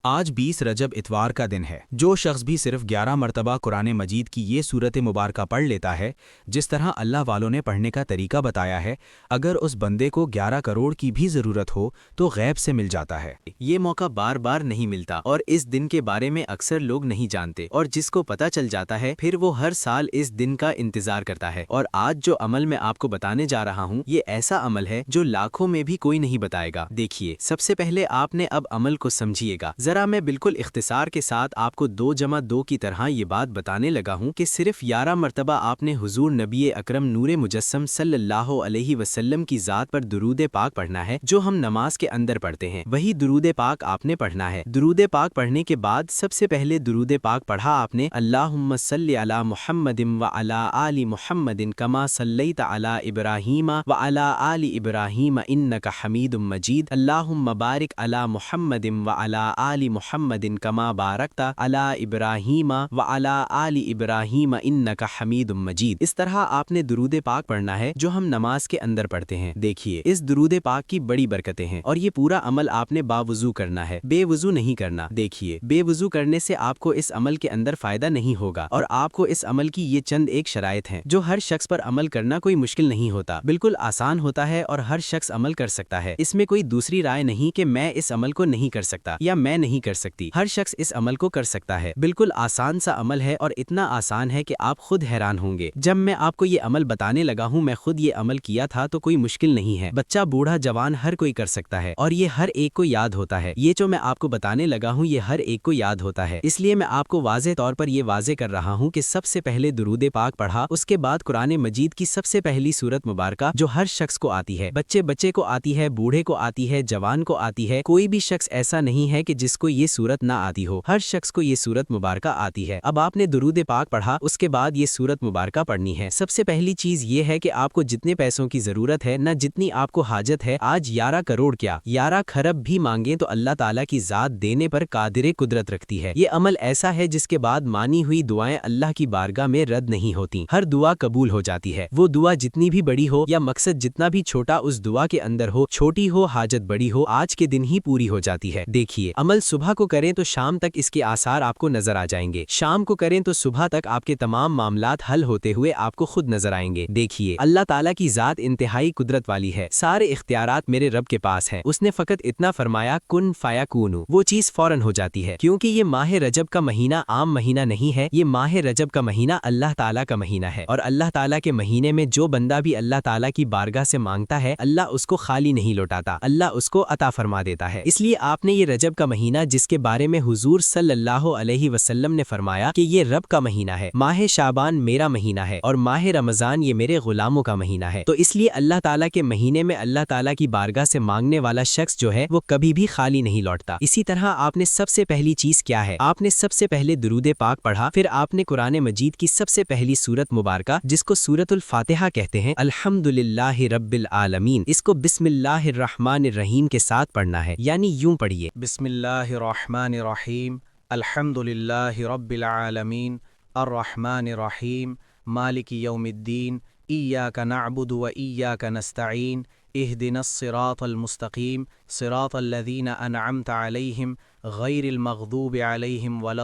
آج 20 رجب اتوار کا دن ہے۔ جو شخص بھی صرف 11 مرتبہ قرآن مجید کی یہ صورت مبارکہ پڑھ لیتا ہے جس طرح اللہ والوں نے پڑھنے کا طریقہ بتایا ہے، اگر اس بندے کو 11 کروڑ کی بھی ضرورت ہو تو غیب سے مل جاتا ہے۔ یہ موقع بار بار نہیں ملتا اور اس دن کے بارے میں اکثر لوگ نہیں جانتے، اور جس کو پتہ چل جاتا ہے پھر وہ ہر سال اس دن کا انتظار کرتا ہے۔ اور آج جو عمل میں آپ کو بتانے جا رہا ہوں یہ ایسا عمل ہے جو لاکھوں میں بھی کوئی نہیں بتائے گا۔ دیکھیے، سب سے پہلے آپ نے اب عمل کو سمجھیے گا۔ ذرا میں بالکل اختصار کے ساتھ آپ کو 2+2 کی طرح یہ بات بتانے لگا ہوں کہ صرف 11 مرتبہ آپ نے حضور نبی اکرم نور مجسم صلی اللہ علیہ وسلم کی ذات پر درود پاک پڑھنا ہے، جو ہم نماز کے اندر پڑھتے ہیں وہی درود پاک آپ نے پڑھنا ہے۔ درود پاک پڑھنے کے بعد سب سے پہلے درود پاک پڑھا آپ نے اللہم صلی علی محمد وعلی آل محمد کما صلیت علی ابراہیم وعلی آل ابراہیم انک حمید مجید، اللہم بارک علی محمد وعلی آل محمد کما بارکت علی ابراہیم وعلی آل ابراہیم انک حمید مجید۔ اس طرح آپ نے درود پاک پڑھنا ہے جو ہم نماز کے اندر پڑھتے ہیں۔ دیکھیے، اس درود پاک کی بڑی برکتیں ہیں، اور یہ پورا عمل آپ نے باوضو کرنا ہے، بے وضو نہیں کرنا۔ دیکھیے، بے وضو کرنے سے آپ کو اس عمل کے اندر فائدہ نہیں ہوگا، اور آپ کو اس عمل کی یہ چند ایک شرائط ہیں جو ہر شخص پر عمل کرنا کوئی مشکل نہیں ہوتا، بالکل آسان ہوتا ہے اور ہر شخص عمل کر سکتا ہے۔ اس میں کوئی دوسری رائے نہیں کہ میں اس عمل کو نہیں کر سکتا یا میں نہیں کر سکتی، ہر شخص اس عمل کو کر سکتا ہے۔ بالکل آسان سا عمل ہے، اور اتنا آسان ہے کہ آپ خود حیران ہوں گے۔ جب میں آپ کو یہ عمل بتانے لگا ہوں، میں خود یہ عمل کیا تھا تو کوئی مشکل نہیں ہے، بچہ بوڑھا جوان ہر کوئی کر سکتا ہے، اور یہ ہر ایک کو یاد ہوتا ہے۔ یہ جو میں آپ کو بتانے لگا ہوں یہ ہر ایک کو یاد ہوتا ہے، اس لیے میں آپ کو واضح طور پر یہ واضح کر رہا ہوں کہ سب سے پہلے درود پاک پڑھا، اس کے بعد قرآن مجید کی سب سے پہلی سورت مبارکہ جو ہر شخص کو آتی ہے، بچے کو آتی ہے، بوڑھے کو آتی ہے، جوان کو آتی ہے، کوئی بھی شخص ایسا نہیں ہے کہ جس کو یہ سورت نہ آتی ہو، ہر شخص کو یہ سورت مبارکہ آتی ہے۔ اب آپ نے درود پاک پڑھا، اس کے بعد یہ سورت مبارکہ پڑھنی ہے۔ سب سے پہلی چیز یہ ہے کہ آپ کو جتنے پیسوں کی ضرورت ہے، نہ جتنی آپ کو حاجت ہے، آج 11 کروڑ کیا 11 کھرب بھی مانگیں تو اللہ تعالیٰ کی ذات دینے پر قادر قدرت رکھتی ہے۔ یہ عمل ایسا ہے جس کے بعد مانی ہوئی دعائیں اللہ کی بارگاہ میں رد نہیں ہوتی، ہر دعا قبول ہو جاتی ہے، وہ دعا جتنی بھی بڑی ہو یا مقصد جتنا بھی چھوٹا اس دعا کے اندر ہو، چھوٹی ہو حاجت بڑی ہو، آج کے دن ہی پوری ہو جاتی ہے۔ دیکھیے، عمل صبح کو کریں تو شام تک اس کے آثار آپ کو نظر آ جائیں گے، شام کو کریں تو صبح تک آپ کے تمام معاملات حل ہوتے ہوئے آپ کو خود نظر آئیں گے۔ دیکھیے، اللہ تعالیٰ کی ذات انتہائی قدرت والی ہے، سارے اختیارات میرے رب کے پاس ہیں، اس نے فقط اتنا فرمایا کن فیکون، وہ چیز فوراً ہو جاتی ہے۔ کیونکہ یہ ماہ رجب کا مہینہ عام مہینہ نہیں ہے، یہ ماہ رجب کا مہینہ اللہ تعالیٰ کا مہینہ ہے، اور اللہ تعالیٰ کے مہینے میں جو بندہ بھی اللہ تعالیٰ کی بارگاہ سے مانگتا ہے اللہ اس کو خالی نہیں لوٹاتا، اللہ اس کو عطا فرما دیتا ہے۔ اس لیے آپ نے یہ رجب کا مہینہ جس کے بارے میں حضور صلی اللہ علیہ وسلم نے فرمایا کہ یہ رب کا مہینہ ہے، ماہ شعبان میرا مہینہ ہے، اور ماہ رمضان یہ میرے غلاموں کا مہینہ ہے، تو اس لیے اللہ تعالیٰ کے مہینے میں اللہ تعالیٰ کی بارگاہ سے مانگنے والا شخص جو ہے وہ کبھی بھی خالی نہیں لوٹتا۔ اسی طرح آپ نے سب سے پہلی چیز کیا ہے، آپ نے سب سے پہلے درود پاک پڑھا، پھر آپ نے قرآن مجید کی سب سے پہلی سورت مبارکہ جس کو سورت الفاتحہ کہتے ہیں، الحمدللہ رب العالمین، اس کو بسم اللہ الرحمن الرحیم کے ساتھ پڑھنا ہے، یعنی یوں پڑھیے، بسم اللہ الرحمن الرحیم، الحمدللہ رب العالمین، الرحمن الرحیم، مالک یوم الدین، ایاک نعبد و ایاک نستعین، اہدنا الصراط المستقیم، صراط الذین انعمت علیہم غیر المغضوب علیہم ولا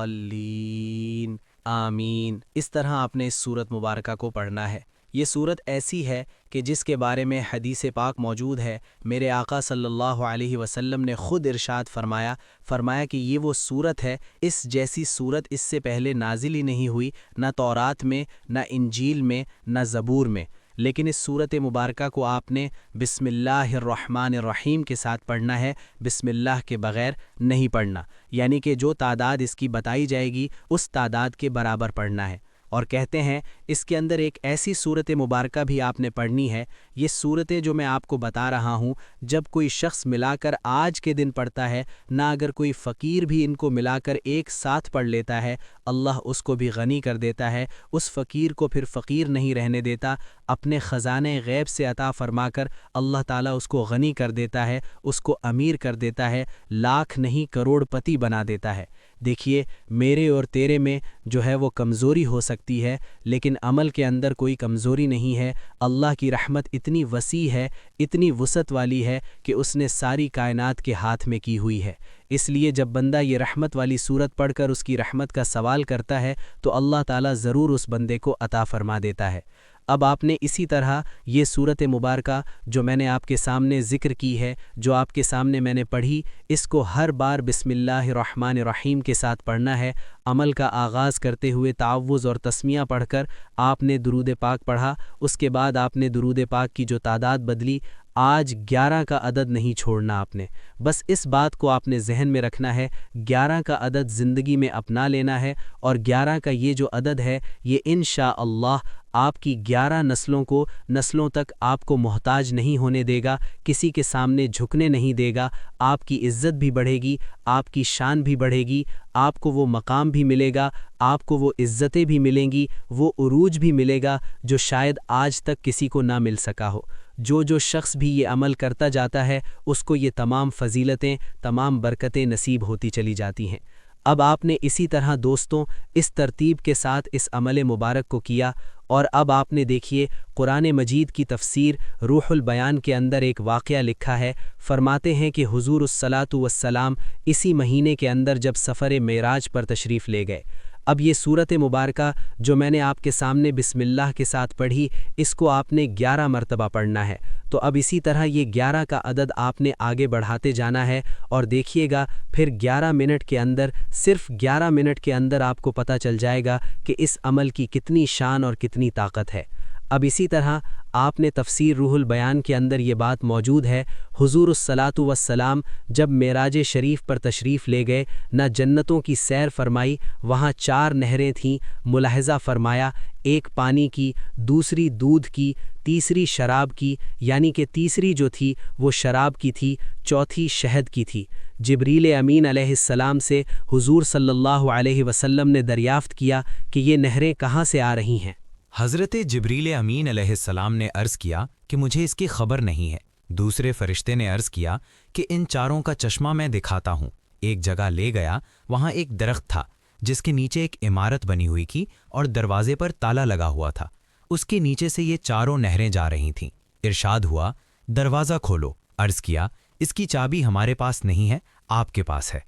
الضالین، آمین۔ اس طرح آپ نے اس سورت مبارکہ کو پڑھنا ہے۔ یہ سورت ایسی ہے کہ جس کے بارے میں حدیث پاک موجود ہے، میرے آقا صلی اللہ علیہ وسلم نے خود ارشاد فرمایا کہ یہ وہ سورت ہے، اس جیسی سورت اس سے پہلے نازل ہی نہیں ہوئی، نہ تورات میں، نہ انجیل میں، نہ زبور میں۔ لیکن اس سورت مبارکہ کو آپ نے بسم اللہ الرحمن الرحیم کے ساتھ پڑھنا ہے، بسم اللہ کے بغیر نہیں پڑھنا، یعنی کہ جو تعداد اس کی بتائی جائے گی اس تعداد کے برابر پڑھنا ہے۔ اور کہتے ہیں اس کے اندر ایک ایسی سورت مبارکہ بھی آپ نے پڑھنی ہے، یہ سورتیں جو میں آپ کو بتا رہا ہوں جب کوئی شخص ملا کر آج کے دن پڑھتا ہے، نہ اگر کوئی فقیر بھی ان کو ملا کر ایک ساتھ پڑھ لیتا ہے، اللہ اس کو بھی غنی کر دیتا ہے، اس فقیر کو پھر فقیر نہیں رہنے دیتا، اپنے خزانے غیب سے عطا فرما کر اللہ تعالیٰ اس کو غنی کر دیتا ہے، اس کو امیر کر دیتا ہے، لاکھ نہیں کروڑ پتی بنا دیتا ہے۔ دیکھیے میرے اور تیرے میں جو ہے وہ کمزوری ہو سکتی ہے، لیکن عمل کے اندر کوئی کمزوری نہیں ہے۔ اللہ کی رحمت اتنی وسیع ہے، اتنی وسعت والی ہے کہ اس نے ساری کائنات کے ہاتھ میں کی ہوئی ہے۔ اس لیے جب بندہ یہ رحمت والی صورت پڑھ کر اس کی رحمت کا سوال کرتا ہے تو اللہ تعالیٰ ضرور اس بندے کو عطا فرما دیتا ہے۔ اب آپ نے اسی طرح یہ صورت مبارکہ جو میں نے آپ کے سامنے ذکر کی ہے، جو آپ کے سامنے میں نے پڑھی، اس کو ہر بار بسم اللہ الرحمن الرحیم کے ساتھ پڑھنا ہے۔ عمل کا آغاز کرتے ہوئے تعوذ اور تسمیہ پڑھ کر آپ نے درود پاک پڑھا، اس کے بعد آپ نے درود پاک کی جو تعداد بدلی، آج 11 کا عدد نہیں چھوڑنا آپ نے، بس اس بات کو آپ نے ذہن میں رکھنا ہے، 11 کا عدد زندگی میں اپنا لینا ہے، اور 11 کا یہ جو عدد ہے یہ انشاءاللہ آپ کی 11 نسلوں تک آپ کو محتاج نہیں ہونے دے گا، کسی کے سامنے جھکنے نہیں دے گا، آپ کی عزت بھی بڑھے گی، آپ کی شان بھی بڑھے گی، آپ کو وہ مقام بھی ملے گا، آپ کو وہ عزتیں بھی ملیں گی، وہ عروج بھی ملے گا جو شاید آج تک کسی کو نہ مل سکا ہو۔ جو شخص بھی یہ عمل کرتا جاتا ہے اس کو یہ تمام فضیلتیں، تمام برکتیں نصیب ہوتی چلی جاتی ہیں۔ اب آپ نے اسی طرح دوستوں اس ترتیب کے ساتھ اس عمل مبارک کو کیا، اور اب آپ نے دیکھیے قرآن مجید کی تفسیر روح البیان کے اندر ایک واقعہ لکھا ہے، فرماتے ہیں کہ حضور الصلاۃ والسلام اسی مہینے کے اندر جب سفر معراج پر تشریف لے گئے۔ اب یہ صورت مبارکہ جو میں نے آپ کے سامنے بسم اللہ کے ساتھ پڑھی، اس کو آپ نے 11 مرتبہ پڑھنا ہے، تو اب اسی طرح یہ 11 کا عدد آپ نے آگے بڑھاتے جانا ہے، اور دیکھیے گا پھر 11 منٹ کے اندر، صرف 11 منٹ کے اندر آپ کو پتہ چل جائے گا کہ اس عمل کی کتنی شان اور کتنی طاقت ہے۔ اب اسی طرح آپ نے تفسیر روح البیان کے اندر یہ بات موجود ہے، حضور الصلاۃ والسلام جب معراج شریف پر تشریف لے گئے، نہ جنتوں کی سیر فرمائی، وہاں 4 نہریں تھیں، ملاحظہ فرمایا، ایک پانی کی، دوسری دودھ کی، تیسری شراب کی، یعنی کہ تیسری جو تھی وہ شراب کی تھی، چوتھی شہد کی تھی۔ جبریل امین علیہ السلام سے حضور صلی اللہ علیہ وسلم نے دریافت کیا کہ یہ نہریں کہاں سے آ رہی ہیں؟ حضرت جبریل امین علیہ السلام نے عرض کیا کہ مجھے اس کی خبر نہیں ہے۔ دوسرے فرشتے نے عرض کیا کہ ان چاروں کا چشمہ میں دکھاتا ہوں۔ ایک جگہ لے گیا، وہاں ایک درخت تھا جس کے نیچے ایک عمارت بنی ہوئی تھی اور دروازے پر تالا لگا ہوا تھا۔ اس کے نیچے سے یہ چاروں نہریں جا رہی تھیں۔ ارشاد ہوا، دروازہ کھولو۔ عرض کیا، اس کی چابی ہمارے پاس نہیں ہے، آپ کے پاس ہے۔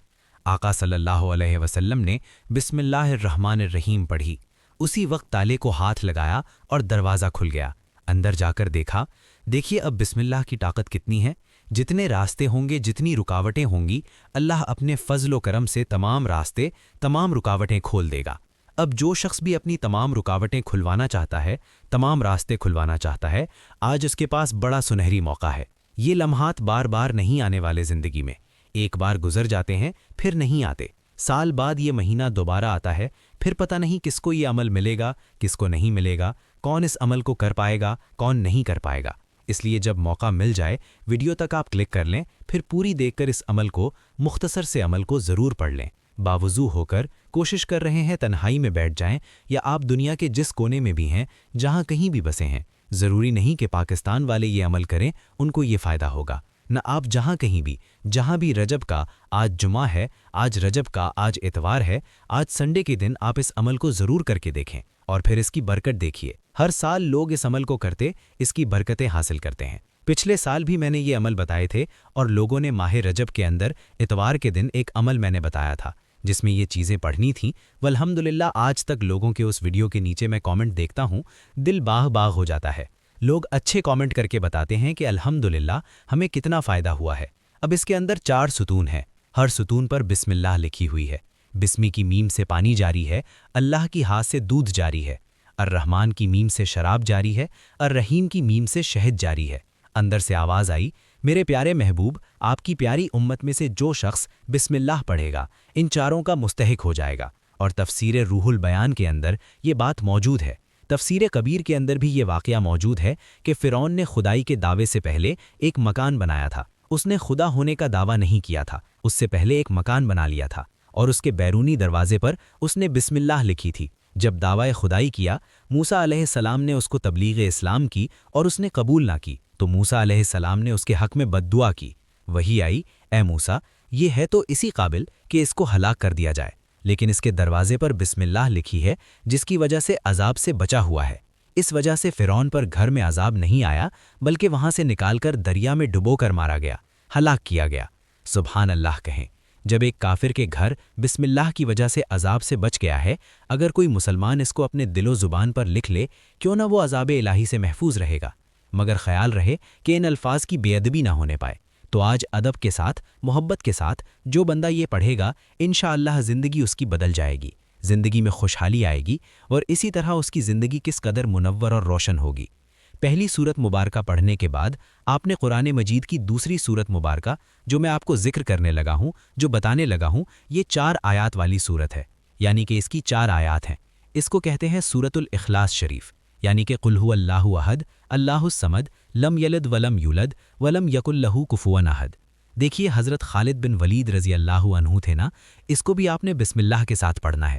آقا صلی اللہ علیہ وسلم نے بسم اللہ الرحمن الرحیم پڑھی، اسی وقت تالے کو ہاتھ لگایا اور دروازہ کھل گیا۔ اندر جا کر دیکھیے اب بسم اللہ کی طاقت کتنی ہے۔ جتنے راستے ہوں گے، جتنی رکاوٹیں ہوں گی، اللہ اپنے فضل و کرم سے تمام راستے، تمام رکاوٹیں کھول دے گا۔ اب جو شخص بھی اپنی تمام رکاوٹیں کھلوانا چاہتا ہے، تمام راستے کھلوانا چاہتا ہے، آج اس کے پاس بڑا سنہری موقع ہے۔ یہ لمحات بار بار نہیں آنے والے زندگی میں، ایک بار گزر جاتے ہیں پھر نہیں آتے۔ سال بعد یہ مہینہ دوبارہ آتا ہے، پھر پتہ نہیں کس کو یہ عمل ملے گا، کس کو نہیں ملے گا، کون اس عمل کو کر پائے گا، کون نہیں کر پائے گا۔ اس لیے جب موقع مل جائے، ویڈیو تک آپ کلک کر لیں، پھر پوری دیکھ کر اس عمل کو، مختصر سے عمل کو ضرور پڑھ لیں۔ باوضو ہو کر کوشش کر رہے ہیں تنہائی میں بیٹھ جائیں، یا آپ دنیا کے جس کونے میں بھی ہیں، جہاں کہیں بھی بسے ہیں، ضروری نہیں کہ پاکستان والے یہ عمل کریں، ان کو یہ فائدہ ہوگا۔ نہ آپ جہاں کہیں بھی، جہاں بھی رجب کا، آج جمعہ ہے، آج رجب کا، آج اتوار ہے، آج سنڈے کے دن آپ اس عمل کو ضرور کر کے دیکھیں اور پھر اس کی برکت دیکھیے۔ ہر سال لوگ اس عمل کو کرتے، اس کی برکتیں حاصل کرتے ہیں۔ پچھلے سال بھی میں نے یہ عمل بتائے تھے، اور لوگوں نے ماہ رجب کے اندر اتوار کے دن ایک عمل میں نے بتایا تھا جس میں یہ چیزیں پڑھنی تھیں، والحمدللہ آج تک لوگوں کے اس ویڈیو کے نیچے میں کامنٹ دیکھتا ہوں، دل باغ باغ ہو جاتا ہے۔ لوگ اچھے کامنٹ کر کے بتاتے ہیں کہ الحمدللہ ہمیں کتنا فائدہ ہوا ہے۔ اب اس کے اندر 4 ستون ہیں، ہر ستون پر بسم اللہ لکھی ہوئی ہے۔ بسمی کی میم سے پانی جاری ہے، اللہ کی ہاتھ سے دودھ جاری ہے، الرحمن کی میم سے شراب جاری ہے، الرحیم کی میم سے شہد جاری ہے۔ اندر سے آواز آئی، میرے پیارے محبوب، آپ کی پیاری امت میں سے جو شخص بسم اللہ پڑھے گا، ان چاروں کا مستحق ہو جائے گا۔ اور تفسیر روح البیان کے اندر یہ بات موجود ہے۔ تفسیر کبیر کے اندر بھی یہ واقعہ موجود ہے کہ فرعون نے خدائی کے دعوے سے پہلے ایک مکان بنایا تھا۔ اس نے خدا ہونے کا دعویٰ نہیں کیا تھا، اس سے پہلے ایک مکان بنا لیا تھا، اور اس کے بیرونی دروازے پر اس نے بسم اللہ لکھی تھی۔ جب دعوی خدائی کیا، موسیٰ علیہ السلام نے اس کو تبلیغ اسلام کی اور اس نے قبول نہ کی، تو موسیٰ علیہ السلام نے اس کے حق میں بد دعا کی۔ وہی آئی، اے موسیٰ، یہ ہے تو اسی قابل کہ اس کو ہلاک کر دیا جائے، لیکن اس کے دروازے پر بسم اللہ لکھی ہے، جس کی وجہ سے عذاب سے بچا ہوا ہے۔ اس وجہ سے فرعون پر گھر میں عذاب نہیں آیا، بلکہ وہاں سے نکال کر دریا میں ڈبو کر مارا گیا، ہلاک کیا گیا۔ سبحان اللہ کہیں۔ جب ایک کافر کے گھر بسم اللہ کی وجہ سے عذاب سے بچ گیا ہے، اگر کوئی مسلمان اس کو اپنے دل و زبان پر لکھ لے، کیوں نہ وہ عذاب الہی سے محفوظ رہے گا، مگر خیال رہے کہ ان الفاظ کی بے ادبی نہ ہونے پائے۔ تو آج ادب کے ساتھ، محبت کے ساتھ جو بندہ یہ پڑھے گا، انشاءاللہ زندگی اس کی بدل جائے گی، زندگی میں خوشحالی آئے گی، اور اسی طرح اس کی زندگی کس قدر منور اور روشن ہوگی۔ پہلی سورت مبارکہ پڑھنے کے بعد آپ نے قرآن مجید کی دوسری سورت مبارکہ، جو میں آپ کو ذکر کرنے لگا ہوں، جو بتانے لگا ہوں، یہ 4 آیات والی سورت ہے، یعنی کہ اس کی 4 آیات ہیں۔ اس کو کہتے ہیں سورت الاخلاص شریف، یعنی کہ قل هو اللہ احد، اللہ الصمد، لم یلد ولم یولد ولم یکن لہ کفوا احد۔ دیکھیے حضرت خالد بن ولید رضی اللہ عنہ تھے نا، اس کو بھی آپ نے بسم اللہ کے ساتھ پڑھنا ہے۔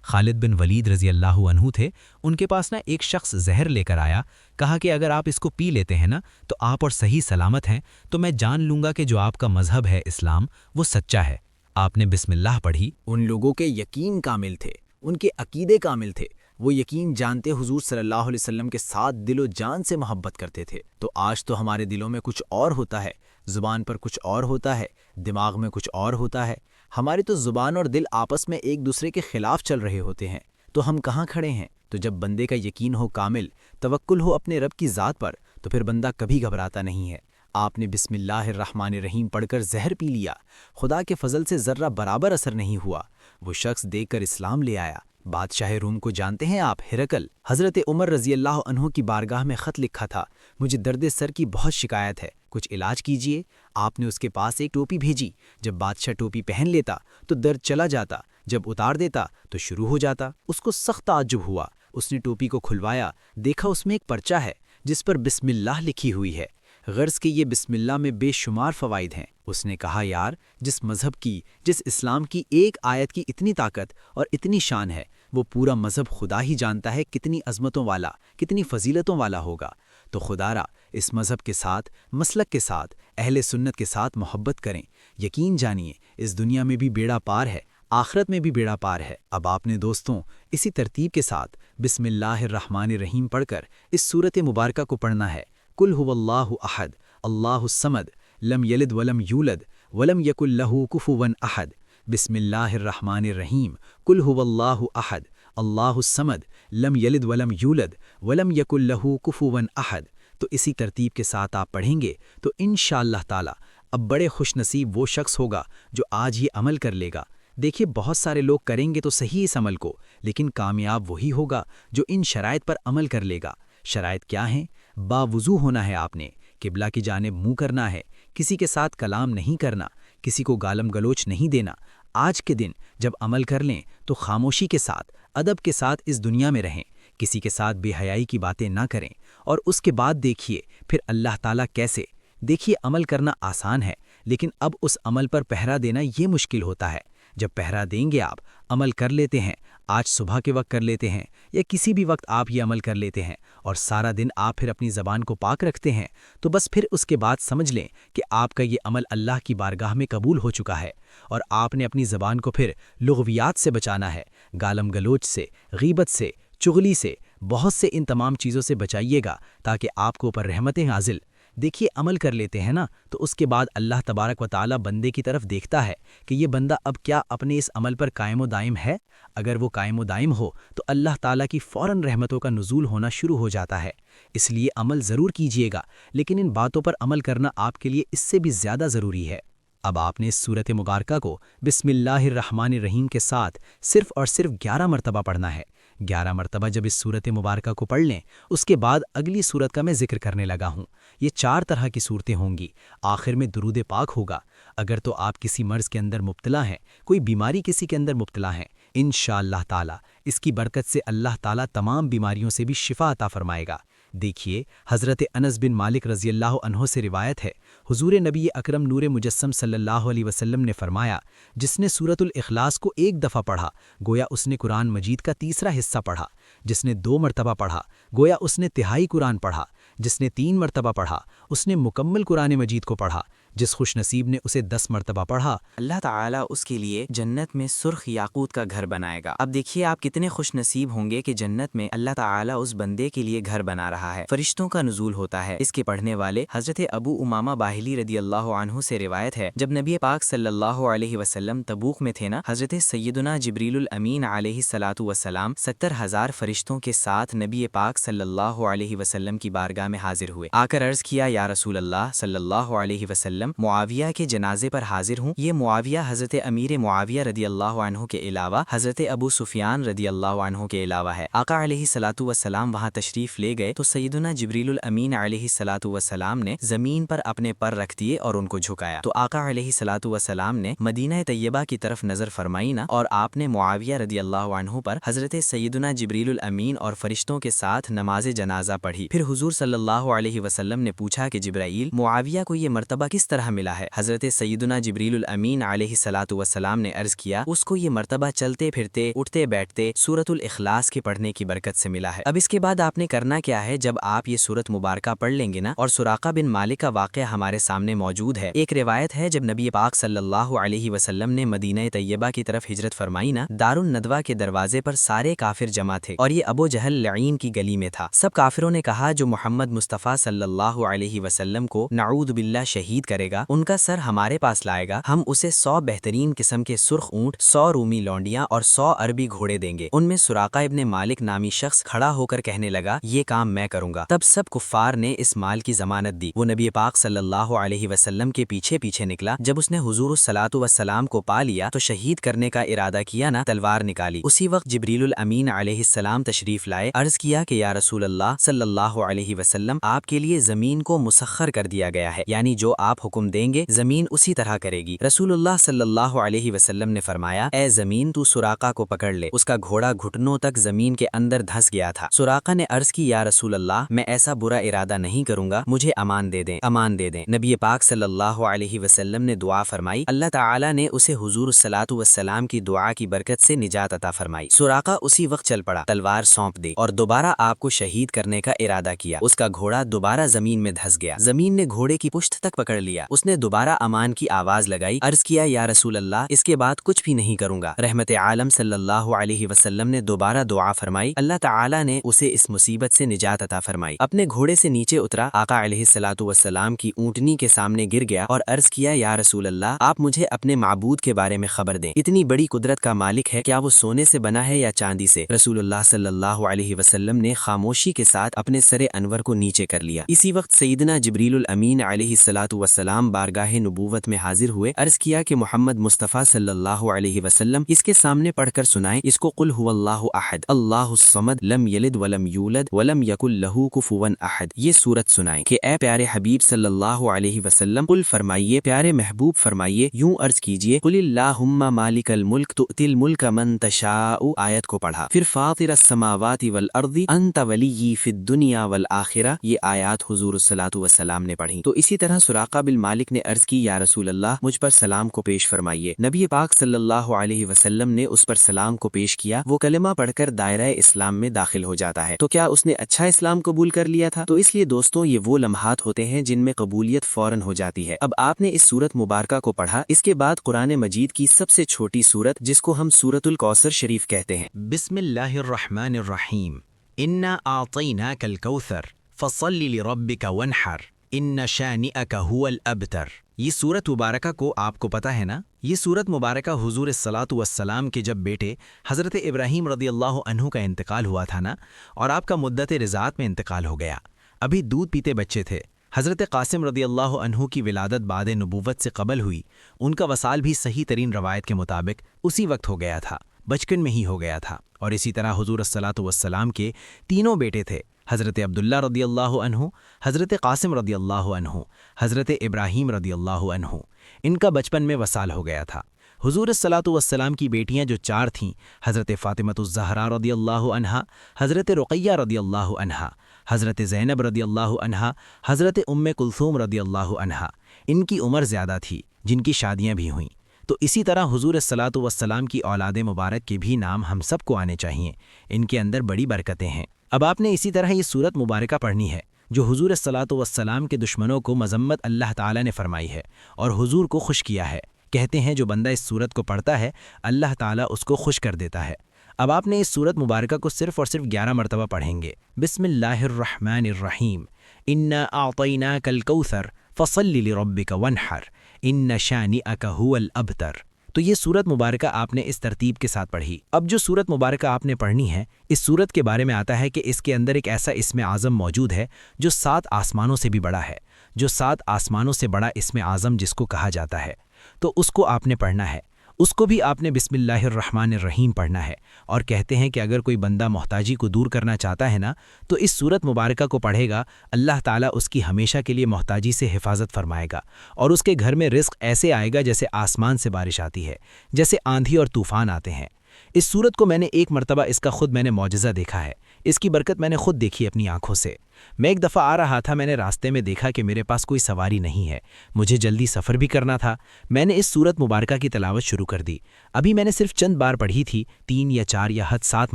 خالد بن ولید رضی اللہ عنہ تھے، ان کے پاس نا ایک شخص زہر لے کر آیا، کہا کہ اگر آپ اس کو پی لیتے ہیں نا تو آپ اور صحیح سلامت ہیں، تو میں جان لوں گا کہ جو آپ کا مذہب ہے اسلام وہ سچا ہے۔ آپ نے بسم اللہ پڑھی۔ ان لوگوں کے یقین کامل تھے، ان کے عقیدے کامل تھے، وہ یقین جانتے حضور صلی اللہ علیہ وسلم کے ساتھ دل و جان سے محبت کرتے تھے۔ تو آج تو ہمارے دلوں میں کچھ اور ہوتا ہے، زبان پر کچھ اور ہوتا ہے، دماغ میں کچھ اور ہوتا ہے۔ ہماری تو زبان اور دل آپس میں ایک دوسرے کے خلاف چل رہے ہوتے ہیں، تو ہم کہاں کھڑے ہیں؟ تو جب بندے کا یقین ہو کامل، توکل ہو اپنے رب کی ذات پر، تو پھر بندہ کبھی گھبراتا نہیں ہے۔ آپ نے بسم اللہ الرحمن الرحیم پڑھ کر زہر پی لیا، خدا کے فضل سے ذرہ برابر اثر نہیں ہوا، وہ شخص دیکھ کر اسلام لے آیا۔ بادشاہ روم کو جانتے ہیں آپ، ہرقل؟ حضرت عمر رضی اللہ عنہ کی بارگاہ میں خط لکھا تھا، مجھے درد سر کی بہت شکایت ہے، کچھ علاج کیجیے۔ آپ نے اس کے پاس ایک ٹوپی بھیجی، جب بادشاہ ٹوپی پہن لیتا تو درد چلا جاتا، جب اتار دیتا تو شروع ہو جاتا۔ اس کو سخت تعجب ہوا، اس نے ٹوپی کو کھلوایا، دیکھا اس میں ایک پرچہ ہے جس پر بسم اللہ لکھی ہوئی ہے۔ غرض کہ یہ بسم اللہ میں بے شمار فوائد ہیں۔ اس نے کہا یار، جس مذہب کی، جس اسلام کی ایک آیت کی اتنی طاقت اور اتنی شان ہے، وہ پورا مذہب خدا ہی جانتا ہے کتنی عظمتوں والا، کتنی فضیلتوں والا ہوگا۔ تو خدا را اس مذہب کے ساتھ، مسلک کے ساتھ، اہل سنت کے ساتھ محبت کریں، یقین جانیے اس دنیا میں بھی بیڑا پار ہے، آخرت میں بھی بیڑا پار ہے۔ اب آپ نے دوستوں اسی ترتیب کے ساتھ بسم اللہ الرحمن الرحیم پڑھ کر اس سورت مبارکہ کو پڑھنا ہے۔ قل هو اللہ احد، اللہ الصمد، لم یلد ولم یولد ولم یکن لہ کفوا احد۔ بسم اللہ الرحمن الرحیم، قل هو اللہ احد، اللہ الصمد، لم یلد ولم یولد ولم یکن لہ کفوا احد۔ تو اسی ترتیب کے ساتھ آپ پڑھیں گے تو انشاءاللہ تعالی اب بڑے خوش نصیب وہ شخص ہوگا جو آج یہ عمل کر لے گا۔ دیکھیے بہت سارے لوگ کریں گے تو صحیح اس عمل کو، لیکن کامیاب وہی ہوگا جو ان شرائط پر عمل کر لے گا۔ شرائط کیا ہیں؟ باوضو ہونا ہے، آپ نے قبلہ کی جانب منہ کرنا ہے، کسی کے ساتھ کلام نہیں کرنا، کسی کو گالم گلوچ نہیں دینا۔ آج کے دن جب عمل کر لیں تو خاموشی کے ساتھ، ادب کے ساتھ اس دنیا میں رہیں، کسی کے ساتھ بے حیائی کی باتیں نہ کریں، اور اس کے بعد دیکھیے پھر اللہ تعالیٰ کیسے۔ دیکھیے عمل کرنا آسان ہے، لیکن اب اس عمل پر پہرا دینا یہ مشکل ہوتا ہے۔ جب پہرا دیں گے، آپ عمل کر لیتے ہیں، آج صبح کے وقت کر لیتے ہیں یا کسی بھی وقت آپ یہ عمل کر لیتے ہیں، اور سارا دن آپ پھر اپنی زبان کو پاک رکھتے ہیں، تو بس پھر اس کے بعد سمجھ لیں کہ آپ کا یہ عمل اللہ کی بارگاہ میں قبول ہو چکا ہے، اور آپ نے اپنی زبان کو پھر لغویات سے بچانا ہے، گالم گلوچ سے، غیبت سے، چغلی سے، بہت سے ان تمام چیزوں سے بچائیے گا تاکہ آپ کو اوپر رحمتیں نازل۔ دیکھیے عمل کر لیتے ہیں نا، تو اس کے بعد اللہ تبارک و تعالی بندے کی طرف دیکھتا ہے کہ یہ بندہ اب کیا اپنے اس عمل پر قائم و دائم ہے۔ اگر وہ قائم و دائم ہو تو اللہ تعالیٰ کی فوراً رحمتوں کا نزول ہونا شروع ہو جاتا ہے۔ اس لیے عمل ضرور کیجیے گا، لیکن ان باتوں پر عمل کرنا آپ کے لیے اس سے بھی زیادہ ضروری ہے۔ اب آپ نے اس سورت مبارکہ کو بسم اللہ الرحمن الرحیم کے ساتھ صرف اور صرف 11 مرتبہ پڑھنا ہے۔ 11 مرتبہ جب اس سورت مبارکہ کو پڑھ لیں، اس کے بعد اگلی سورت کا میں ذکر کرنے لگا ہوں۔ یہ 4 طرح کی صورتیں ہوں گی، آخر میں درود پاک ہوگا۔ اگر تو آپ کسی مرض کے اندر مبتلا ہیں، کوئی بیماری کسی کے اندر مبتلا ہیں، انشاءاللہ تعالی اس کی برکت سے اللہ تعالی تمام بیماریوں سے بھی شفا عطا فرمائے گا۔ دیکھیے حضرت انس بن مالک رضی اللہ عنہ سے روایت ہے، حضور نبی اکرم نور مجسم صلی اللہ علیہ وسلم نے فرمایا، جس نے سورۃ الاخلاص کو ایک دفعہ پڑھا گویا اس نے قرآن مجید کا تیسرا حصہ پڑھا، جس نے 2 مرتبہ پڑھا گویا اس نے تہائی قرآن پڑھا، جس نے 3 مرتبہ پڑھا اس نے مکمل قرآن مجید کو پڑھا، جس خوش نصیب نے اسے 10 مرتبہ پڑھا اللہ تعالیٰ اس کے لیے جنت میں سرخ یاقوت کا گھر بنائے گا۔ اب دیکھیے آپ کتنے خوش نصیب ہوں گے کہ جنت میں اللہ تعالیٰ اس بندے کے لیے گھر بنا رہا ہے، فرشتوں کا نزول ہوتا ہے۔ اس کے پڑھنے والے حضرت ابو امامہ باہلی رضی اللہ عنہ سے روایت ہے، جب نبی پاک صلی اللہ علیہ وسلم تبوک میں تھے نا، حضرت سیدنا جبریل الامین علیہ الصلاۃ والسلام 70,000 فرشتوں کے ساتھ نبی پاک صلی اللہ علیہ وسلم کی بارگاہ میں حاضر ہوئے، آ کر عرض کیا، یا رسول اللہ صلی اللہ علیہ وسلم معاویہ کے جنازے پر حاضر ہوں۔ یہ معاویہ حضرت امیر معاویہ رضی اللہ عنہ کے علاوہ حضرت ابو سفیان رضی اللہ عنہ کے علاوہ ہے۔ آقا علیہ الصلاۃ والسلام وہاں تشریف لے گئے تو سیدنا جبریل الامین علیہ الصلاۃ والسلام نے زمین پر اپنے پر رکھ دیے اور ان کو جھکایا، تو آقا علیہ الصلاۃ والسلام نے مدینہ طیبہ کی طرف نظر فرمائی نا، اور آپ نے معاویہ رضی اللہ عنہ پر حضرت سیدنا جبریل الامین اور فرشتوں کے ساتھ نماز جنازہ پڑھی۔ پھر حضور صلی اللہ علیہ وسلم نے پوچھا کہ جبرائیل، معاویہ کو یہ مرتبہ کس طرح ملا ہے؟ حضرت سیدنا جبریل الامین علیہ الصلاۃ والسلام نے عرض کیا، اس کو یہ مرتبہ چلتے پھرتے اٹھتے بیٹھتے سورۃ الاخلاص کے پڑھنے کی برکت سے ملا ہے۔ اب اس کے بعد آپ نے کرنا کیا ہے، جب آپ یہ سورت مبارکہ پڑھ لیں گے نا، اور سراقہ بن مالک کا واقعہ ہمارے سامنے موجود ہے۔ ایک روایت ہے، جب نبی پاک صلی اللہ علیہ وسلم نے مدینہ طیبہ کی طرف ہجرت فرمائی نا، دار الندوہ کے دروازے پر سارے کافر جمع تھے، اور یہ ابو جہل لعین کی گلی میں تھا۔ سب کافروں نے کہا، جو محمد مصطفیٰ صلی اللہ علیہ وسلم کو نعوذ باللہ شہید کرے گا، ان کا سر ہمارے پاس لائے گا، ہم اسے 100 بہترین قسم کے سرخ اونٹ، 100 رومی لونڈیاں اور 100 عربی گھوڑے دیں گے۔ ان میں سراقہ ابن مالک نامی شخص کھڑا ہو کر کہنے لگا، یہ کام میں کروں گا۔ تب سب کفار نے اس مال کی ضمانت دی۔ وہ نبی پاک صلی اللہ علیہ وسلم کے پیچھے پیچھے نکلا۔ جب اس نے حضور الصلاۃ والسلام کو پا لیا تو شہید کرنے کا ارادہ کیا نا، تلوار نکالی۔ اسی وقت جبریل الامین علیہ السلام تشریف لائے، عرض کیا کہ یا رسول اللہ صلی اللہ علیہ وسلم، آپ کے لیے زمین کو مسخر کر دیا گیا ہے، یعنی جو آپ حکم دیں گے زمین اسی طرح کرے گی۔ رسول اللہ صلی اللہ علیہ وسلم نے فرمایا، اے زمین تو سراقہ کو پکڑ لے۔ اس کا گھوڑا گھٹنوں تک زمین کے اندر دھس گیا تھا۔ سراقہ نے عرض کی، یا رسول اللہ، میں ایسا برا ارادہ نہیں کروں گا، مجھے امان دے دیں، امان دے دیں۔ نبی پاک صلی اللہ علیہ وسلم نے دعا فرمائی، اللہ تعالی نے اسے حضور الصلاۃ والسلام کی دعا کی برکت سے نجات عطا فرمائی۔ سراقہ اسی وقت چل پڑا، تلوار سونپ دی اور دوبارہ آپ کو شہید کرنے کا ارادہ کیا۔ اس کا گھوڑا دوبارہ زمین میں دھس گیا، زمین نے گھوڑے کی پشت تک پکڑ لیا۔ اس نے دوبارہ امان کی آواز لگائی، عرض کیا، یا رسول اللہ، اس کے بعد کچھ بھی نہیں کروں گا۔ رحمت عالم صلی اللہ علیہ وسلم نے دوبارہ دعا فرمائی، اللہ تعالی نے اسے اس مصیبت سے نجات عطا فرمائی۔ اپنے گھوڑے سے نیچے اترا، آقا علیہ الصلاۃ والسلام کی اونٹنی کے سامنے گر گیا اور عرض کیا، یا رسول اللہ، آپ مجھے اپنے معبود کے بارے میں خبر دیں، اتنی بڑی قدرت کا مالک ہے، کیا وہ سونے سے بنا ہے یا چاندی سے؟ رسول اللہ صلی اللہ علیہ وسلم نے خاموشی کے ساتھ اپنے سر انور کو نیچے کر لیا۔ اسی وقت سیدنا جبریل الامین علیہ الصلاۃ والسلام بارگاہ نبوت میں حاضر ہوئے، عرض کیا کہ محمد مصطفیٰ صلی اللہ علیہ وسلم اس کے سامنے پڑھ کر سنائیں، اس کو قل هو اللہ احد اللہ الصمد لم یلد ولم یولد ولم یکن لہ کفوا احد، یہ سورت سنائیں کہ اے پیارے حبیب صلی اللہ علیہ وسلم، قل فرمائیے، پیارے محبوب فرمائیے، یوں عرض کیجئے، قل اللہم مالک الملک تؤتی الملک من تشاء، آیت کو پڑھا۔ پھر فاطر السماوات والارض انت ولی فی الدنیا والآخرہ، یہ آیات حضور الصلاۃ والسلام نے پڑھی۔ تو اسی طرح سراقہ بن مالک نے عرض کی، یا رسول اللہ، مجھ پر سلام کو پیش فرمائیے۔ نبی پاک صلی اللہ علیہ وسلم نے اس پر سلام کو پیش کیا، وہ کلمہ پڑھ کر دائرہ اسلام میں داخل ہو جاتا ہے۔ تو کیا اس نے اچھا اسلام قبول کر لیا تھا؟ تو اس لیے دوستوں، یہ وہ لمحات ہوتے ہیں جن میں قبولیت فوراً ہو جاتی ہے۔ اب آپ نے اس سورت مبارکہ کو پڑھا، اس کے بعد قرآن مجید کی سب سے چھوٹی سورت، جس کو ہم سورت الکوثر شریف کہتے ہیں۔ بسم اللہ الرحمن الرحیم، انا اعطیناک الکوثر فصل لربک وانحر ان شانئک هو الابتر۔ یہ سورت مبارکہ کو آپ کو پتہ ہے نا، یہ سورت مبارکہ حضور الصلاۃ والسلام کے جب بیٹے حضرت ابراہیم رضی اللہ عنہ کا انتقال ہوا تھا نا، اور آپ کا مدت رضاعت میں انتقال ہو گیا، ابھی دودھ پیتے بچے تھے۔ حضرت قاسم رضی اللہ عنہ کی ولادت بعد نبوت سے قبل ہوئی، ان کا وصال بھی صحیح ترین روایت کے مطابق اسی وقت ہو گیا تھا، بچپن میں ہی ہو گیا تھا۔ اور اسی طرح حضور الصلاۃ والسلام کے تینوں بیٹے تھے، حضرت عبداللہ رضی اللہ عنہ، حضرت قاسم رضی اللہ عنہ، حضرت ابراہیم رضی اللہ عنہ، ان کا بچپن میں وصال ہو گیا تھا۔ حضور الصلاۃ والسلام کی بیٹیاں جو 4 تھیں، حضرت فاطمۃ الزہرا رضی اللہ عنہا، حضرت رقیہ رضی اللہ عنہا، حضرت زینب رضی اللہ عنہا، حضرت کلثوم رضی اللہ عنہا، ان کی عمر زیادہ تھی جن کی شادیاں بھی ہوئیں۔ تو اسی طرح حضور صلوات والسلام کی اولاد مبارک کے بھی نام ہم سب کو آنے چاہیے، ان کے اندر بڑی برکتیں ہیں۔ اب آپ نے اسی طرح یہ سورت مبارکہ پڑھنی ہے جو حضور صلوات والسلام کے دشمنوں کو مذمت اللہ تعالیٰ نے فرمائی ہے اور حضور کو خوش کیا ہے۔ کہتے ہیں جو بندہ اس سورت کو پڑھتا ہے اللہ تعالیٰ اس کو خوش کر دیتا ہے۔ اب آپ نے اس سورت مبارکہ کو صرف اور صرف 11 مرتبہ پڑھیں گے۔ بسم اللہ الرحمن الرحیم، انا اعطیناک الکوثر فصل لربک وانحر ان شانئک هو الابتر۔ تو یہ سورت مبارکہ آپ نے اس ترتیب کے ساتھ پڑھی۔ اب جو سورت مبارکہ آپ نے پڑھنی ہے، اس سورت کے بارے میں آتا ہے کہ اس کے اندر ایک ایسا اسم اعظم موجود ہے جو 7 آسمانوں سے بھی بڑا ہے، جو 7 آسمانوں سے بڑا اسم اعظم جس کو کہا جاتا ہے، تو اس کو آپ نے پڑھنا ہے۔ اس کو بھی آپ نے بسم اللہ الرحمن الرحیم پڑھنا ہے، اور کہتے ہیں کہ اگر کوئی بندہ محتاجی کو دور کرنا چاہتا ہے نا تو اس سورت مبارکہ کو پڑھے گا، اللہ تعالیٰ اس کی ہمیشہ کے لیے محتاجی سے حفاظت فرمائے گا، اور اس کے گھر میں رزق ایسے آئے گا جیسے آسمان سے بارش آتی ہے، جیسے آندھی اور طوفان آتے ہیں۔ اس سورت کو میں نے ایک مرتبہ اس کا خود میں نے معجزہ دیکھا ہے، اس کی برکت میں نے خود دیکھی اپنی آنکھوں سے۔ میں ایک دفعہ آ رہا تھا، میں نے راستے میں دیکھا کہ میرے پاس کوئی سواری نہیں ہے، مجھے جلدی سفر بھی کرنا تھا۔ میں نے اس سورت مبارکہ کی تلاوت شروع کر دی۔ ابھی میں نے صرف چند بار پڑھی تھی، 3 یا 4 یا حد 7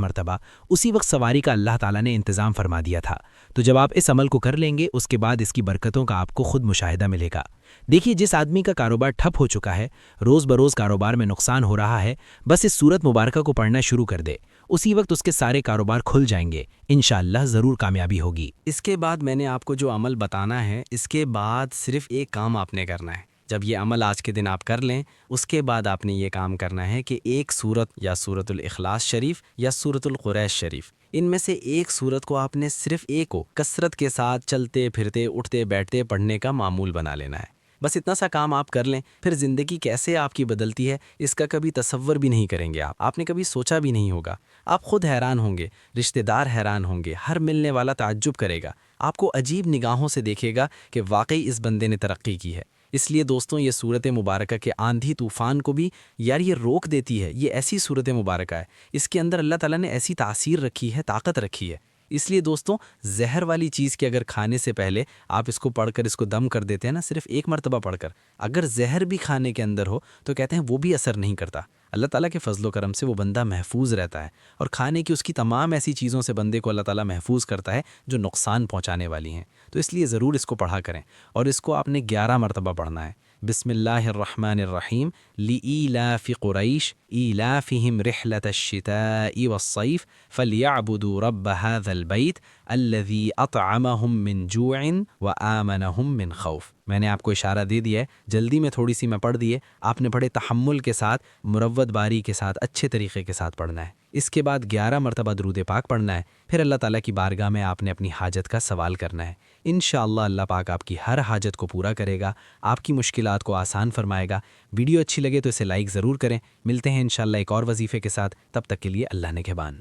مرتبہ، اسی وقت سواری کا اللہ تعالیٰ نے انتظام فرما دیا تھا۔ تو جب آپ اس عمل کو کر لیں گے اس کے بعد اس کی برکتوں کا آپ کو خود مشاہدہ ملے گا۔ دیکھیے جس آدمی کا کاروبار ٹھپ ہو چکا ہے، روز بروز کاروبار میں نقصان ہو رہا ہے، بس اس سورت مبارکہ کو پڑھنا شروع کر دے، اسی وقت اس کے سارے کاروبار کھل جائیں گے، انشاءاللہ ضرور کامیابی ہوگی۔ اس کے بعد میں نے آپ کو جو عمل بتانا ہے، اس کے بعد صرف ایک کام آپ نے کرنا ہے۔ جب یہ عمل آج کے دن آپ کر لیں، اس کے بعد آپ نے یہ کام کرنا ہے کہ ایک سورت یا سورت الاخلاص شریف یا سورت القریش شریف، ان میں سے ایک سورت کو آپ نے صرف ایک کو کثرت کے ساتھ چلتے پھرتے اٹھتے بیٹھتے پڑھنے کا معمول بنا لینا ہے۔ بس اتنا سا کام آپ کر لیں، پھر زندگی کیسے آپ کی بدلتی ہے اس کا کبھی تصور بھی نہیں کریں گے آپ نے کبھی سوچا بھی نہیں ہوگا۔ آپ خود حیران ہوں گے، رشتہ دار حیران ہوں گے، ہر ملنے والا تعجب کرے گا، آپ کو عجیب نگاہوں سے دیکھے گا کہ واقعی اس بندے نے ترقی کی ہے۔ اس لیے دوستوں یہ صورت مبارکہ کے آندھی طوفان کو بھی یار یہ روک دیتی ہے۔ یہ ایسی صورت مبارکہ ہے، اس کے اندر اللہ تعالیٰ نے ایسی تاثیر رکھی ہے، طاقت رکھی ہے۔ اس لیے دوستوں زہر والی چیز کے اگر کھانے سے پہلے آپ اس کو پڑھ کر اس کو دم کر دیتے ہیں نا، صرف ایک مرتبہ پڑھ کر، اگر زہر بھی کھانے کے اندر ہو تو کہتے ہیں وہ بھی اثر نہیں کرتا۔ اللہ تعالیٰ کے فضل و کرم سے وہ بندہ محفوظ رہتا ہے، اور کھانے کی اس کی تمام ایسی چیزوں سے بندے کو اللہ تعالیٰ محفوظ کرتا ہے جو نقصان پہنچانے والی ہیں۔ تو اس لیے ضرور اس کو پڑھا کریں، اور اس کو آپ نے 11 مرتبہ پڑھنا ہے۔ بسم اللہ الرحمن الرحیم، لإیلاف قریش ایلافہم رحلۃ الشتاء والصیف فلیعبدوا رب ھذا البیت الذی اطعمہم من جوع وآمنہم من خوف۔ میں نے آپ کو اشارہ دے دیا ہے، جلدی میں تھوڑی سی میں پڑھ دیے، آپ نے بڑے تحمل کے ساتھ، مروت باری کے ساتھ، اچھے طریقے کے ساتھ پڑھنا ہے۔ اس کے بعد 11 مرتبہ درود پاک پڑھنا ہے، پھر اللہ تعالیٰ کی بارگاہ میں آپ نے اپنی حاجت کا سوال کرنا ہے۔ انشاءاللہ اللہ پاک آپ کی ہر حاجت کو پورا کرے گا، آپ کی مشکلات کو آسان فرمائے گا۔ ویڈیو اچھی لگے تو اسے لائک ضرور کریں۔ ملتے ہیں انشاءاللہ ایک اور وظیفے کے ساتھ، تب تک کے لیے اللہ نگہبان۔